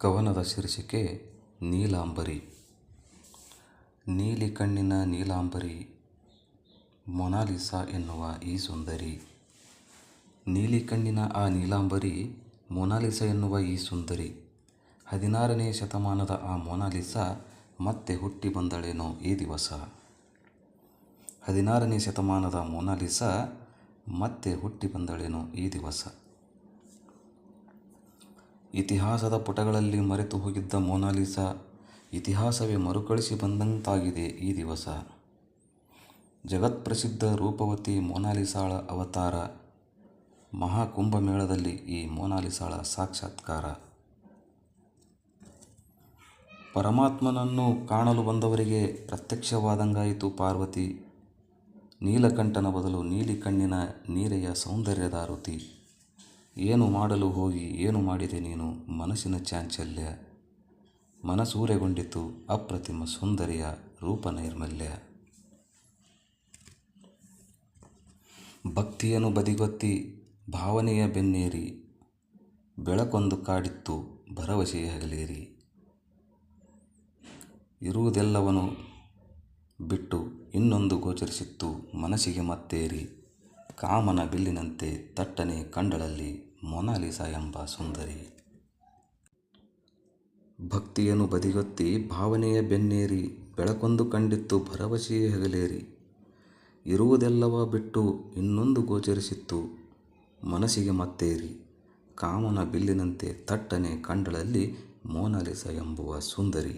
ಕವನದ ಶೀರ್ಷಿಕೆ ನೀಲಾಂಬರಿ. ನೀಲಿ ಕಣ್ಣಿನ ನೀಲಾಂಬರಿ, ಮೊನಾಲಿಸಾ ಎನ್ನುವ ಈ ಸುಂದರಿ. ನೀಲಿ ಕಣ್ಣಿನ ಆ ನೀಲಾಂಬರಿ, ಮೊನಾಲಿಸಾ ಎನ್ನುವ ಈ ಸುಂದರಿ. 16ನೇ ಶತಮಾನದ ಆ ಮೊನಾಲಿಸಾ ಮತ್ತೆ ಹುಟ್ಟಿ ಬಂದಳೇನೋ ಈ ದಿವಸ. 16ನೇ ಶತಮಾನದ ಮೊನಾಲಿಸಾ ಮತ್ತೆ ಹುಟ್ಟಿ ಬಂದಳೇನೋ ಈ ದಿವಸ. ಇತಿಹಾಸದ ಪುಟಗಳಲ್ಲಿ ಮರೆತು ಹೋಗಿದ್ದ ಮೊನಾಲಿಸಾ ಇತಿಹಾಸವೇ ಮರುಕಳಿಸಿ ಬಂದಂತಾಗಿದೆ ಈ ದಿವಸ. ಜಗತ್ಪ್ರಸಿದ್ಧ ರೂಪವತಿ ಮೊನಾಲಿಸಾಳ ಅವತಾರ, ಮಹಾಕುಂಭಮೇಳದಲ್ಲಿ ಈ ಮೊನಾಲಿಸಾಳ ಸಾಕ್ಷಾತ್ಕಾರ. ಪರಮಾತ್ಮನನ್ನು ಕಾಣಲು ಬಂದವರಿಗೆ ಪ್ರತ್ಯಕ್ಷವಾದಂಗಾಯಿತು ಪಾರ್ವತಿ. ನೀಲಕಂಠನ ಬದಲು ನೀಲಿ ಕಣ್ಣಿನ ನೀರೆಯ ಸೌಂದರ್ಯದಾರುತಿ. ಏನು ಮಾಡಲು ಹೋಗಿ ಏನು ಮಾಡಿದೆ ನೀನು, ಮನಸ್ಸಿನ ಚಾಂಚಲ್ಯ. ಮನಸೂರೆಗೊಂಡಿತು ಅಪ್ರತಿಮ ಸುಂದರಿಯ ರೂಪನೈರ್ಮಲ್ಯ. ಭಕ್ತಿಯನ್ನು ಬದಿಗೊತ್ತಿ ಭಾವನೆಯ ಬೆನ್ನೇರಿ, ಬೆಳಕೊಂದು ಕಾಡಿತ್ತು ಭರವಸೆಯ ಹಗಲೇರಿ. ಇರುವುದೆಲ್ಲವನು ಬಿಟ್ಟು ಇನ್ನೊಂದು ಗೋಚರಿಸಿತ್ತು ಮನಸ್ಸಿಗೆ ಮತ್ತೇರಿ. ಕಾಮನ ಬಿಲ್ಲಿನಂತೆ ತಟ್ಟನೆ ಕಂಡಳಲ್ಲಿ ಮೊನಾಲಿಸಾ ಎಂಬ ಸುಂದರಿ. ಭಕ್ತಿಯನ್ನು ಬದಿಗೊತ್ತಿ ಭಾವನೆಯ ಬೆನ್ನೇರಿ, ಬೆಳಕೊಂದು ಕಂಡಿತ್ತು ಭರವಸೆಯ ಹಗಲೇರಿ. ಇರುವುದೆಲ್ಲವ ಬಿಟ್ಟು ಇನ್ನೊಂದು ಗೋಚರಿಸಿತ್ತು ಮನಸ್ಸಿಗೆ ಮತ್ತೇರಿ. ಕಾಮನ ಬಿಲ್ಲಿನಂತೆ ತಟ್ಟನೆ ಕಂಡಳಲ್ಲಿ ಮೊನಾಲಿಸಾ ಎಂಬುವ ಸುಂದರಿ.